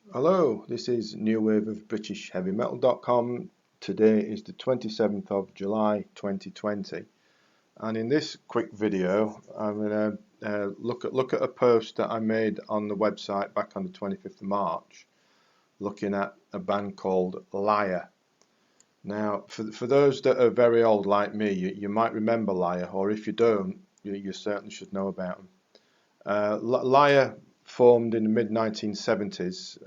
Hello, this is New Wave of British Heavy Metal.com. Today is the 27th of July 2020, and in this quick video I'm going to look at a post that I made on the website back on the 25th of March looking at a band called Liar. Now for those that are very old like me, you might remember Liar, or if you don't, you certainly should know about them. Liar formed in the mid-1970s,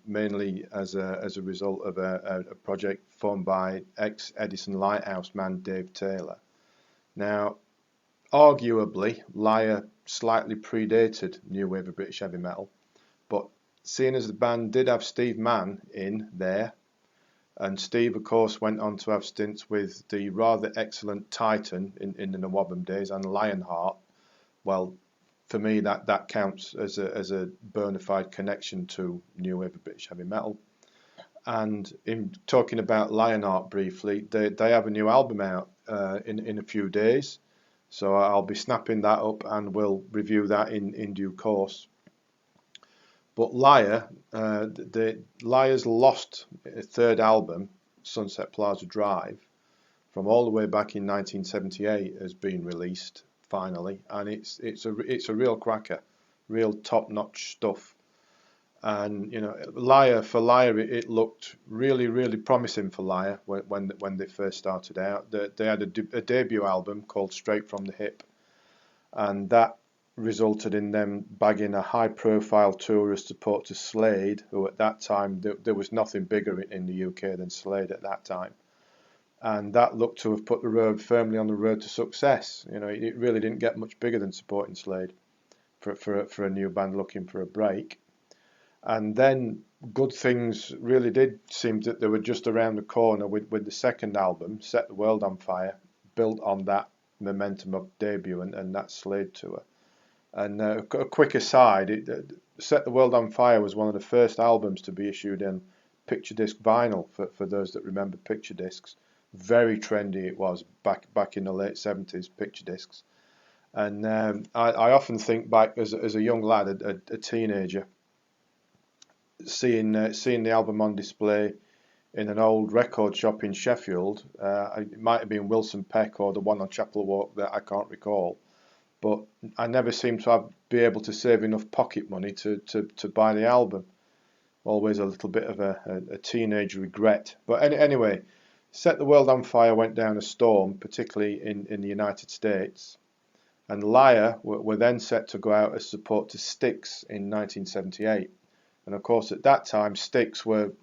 mainly as a result of a project formed by ex-Edison Lighthouse man Dave Taylor. Now, arguably, Liar slightly predated new wave of British heavy metal, but seeing as the band did have Steve Mann in there, and Steve, of course, went on to have stints with the rather excellent Titan in the Nawabum days and Lionheart, well, for me, that counts as a bona fide connection to new wave of British heavy metal. And in talking about Lionheart briefly, they have a new album out in a few days, so I'll be snapping that up and we'll review that in due course. But Liar's lost a third album, Sunset Plaza Drive, from all the way back in 1978 has been released finally, and it's a real cracker, real top-notch stuff. And for Liar, it looked really promising for Liar when they first started out. They had a debut album called Straight from the Hip, and that resulted in them bagging a high-profile tour as support to Slade, who at that time there was nothing bigger in the UK than Slade at that time. And that looked to have put the road firmly on the road to success. It really didn't get much bigger than supporting Slade for a new band looking for a break. And then good things really did seem that they were just around the corner with the second album, Set the World on Fire, built on that momentum of debut and that Slade tour. And a quick aside, Set the World on Fire was one of the first albums to be issued in picture disc vinyl, for those that remember picture discs. Very trendy it was back in the late 70s, picture discs. And I often think back as a young lad, a teenager, seeing the album on display in an old record shop in Sheffield. It might have been Wilson Peck or the one on Chapel Walk that I can't recall, but I never seemed to be able to save enough pocket money to buy the album. Always a little bit of a teenage regret. But anyway, Set the World on Fire went down a storm, particularly in the United States, and Liar were then set to go out as support to Styx in 1978. And of course, at that time, Styx were,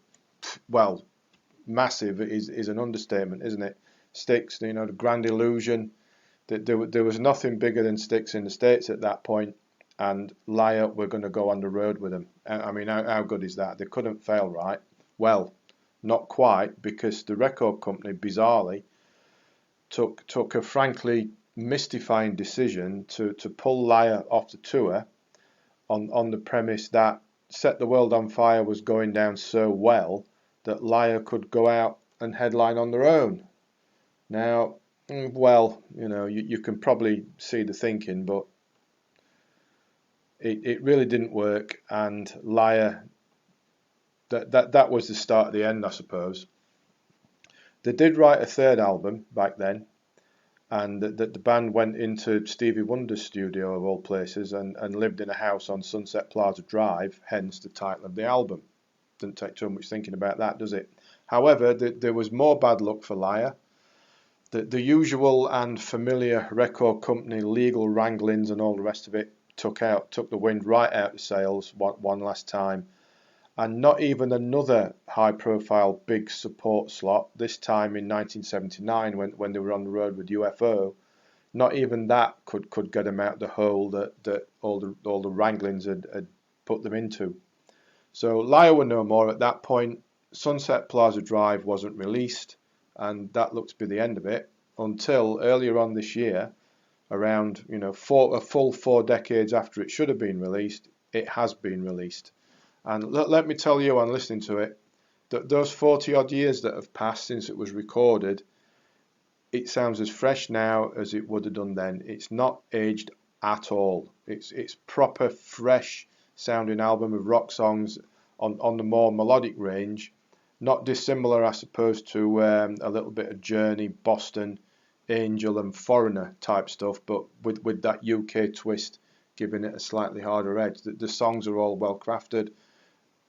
well, massive is an understatement, isn't it? Styx, the Grand Illusion, there was nothing bigger than Styx in the States at that point, and Liar were going to go on the road with them. I mean, how good is that? They couldn't fail, right? Well, not quite, because the record company, bizarrely, took a frankly mystifying decision to pull Liar off the tour on the premise that Set the World on Fire was going down so well that Liar could go out and headline on their own. Now, well, you can probably see the thinking, but it really didn't work, and Liar, that was the start of the end, I suppose. They did write a third album back then, and the band went into Stevie Wonder's studio of all places and lived in a house on Sunset Plaza Drive, hence the title of the album. Doesn't take too much thinking about that, does it? However, there was more bad luck for Liar. The usual and familiar record company legal wranglings and all the rest of it took the wind right out of sails one last time. And not even another high-profile big support slot, this time in 1979 when they were on the road with UFO, not even that could get them out of the hole that all the wranglings had put them into. So Liar were no more at that point. Sunset Plaza Drive wasn't released, and that looked to be the end of it until earlier on this year, around a full 4 decades after it should have been released, it has been released. And let me tell you, on listening to it, that those 40 odd years that have passed since it was recorded, it sounds as fresh now as it would have done then. It's not aged at all. It's proper fresh sounding album of rock songs on the more melodic range, not dissimilar, I suppose, to a little bit of Journey, Boston, Angel and Foreigner type stuff, but with that UK twist, giving it a slightly harder edge. The songs are all well crafted,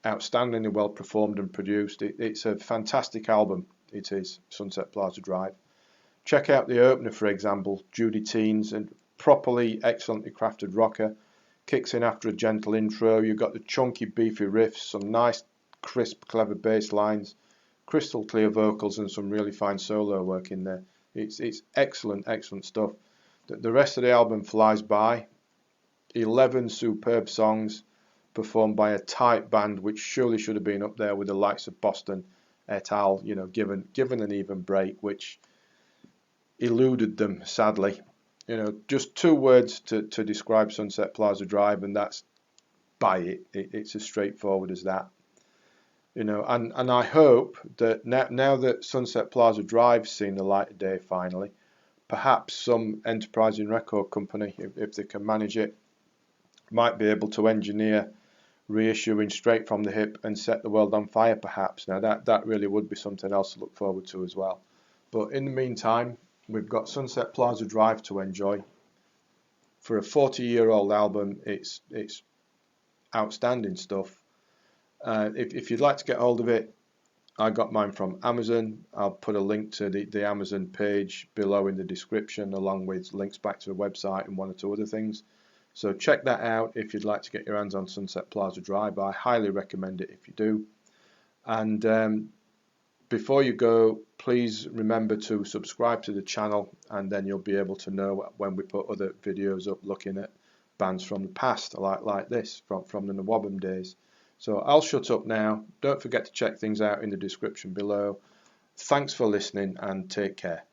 outstandingly well performed and produced. It's a fantastic album. It is Sunset Plaza Drive. Check out the opener, for example, Judy Teens, and properly excellently crafted rocker. Kicks in after a gentle intro. You've got the chunky, beefy riffs, some nice, crisp, clever bass lines, crystal clear vocals, and some really fine solo work in there. It's excellent, excellent stuff. The rest of the album flies by. 11 superb songs performed by a tight band, which surely should have been up there with the likes of Boston et al. You know, given an even break, which eluded them sadly. You know, just 2 words to describe Sunset Plaza Drive, and that's buy it. It's as straightforward as that. You know, and I hope that now that Sunset Plaza Drive's seen the light of day finally, perhaps some enterprising record company, if they can manage it, might be able to engineer reissuing straight from the hip and set the world on fire, perhaps. Now that really would be something else to look forward to as well. But in the meantime, we've got Sunset Plaza Drive to enjoy. For a 40-year-old album, it's outstanding stuff. If you'd like to get hold of it, I got mine from Amazon. I'll put a link to the Amazon page below in the description, along with links back to the website and 1 or 2 other things. So check that out if you'd like to get your hands on Sunset Plaza Drive. I highly recommend it if you do. And before you go, please remember to subscribe to the channel, and then you'll be able to know when we put other videos up looking at bands from the past, like this, from the Nawabum days. So I'll shut up now. Don't forget to check things out in the description below. Thanks for listening, and take care.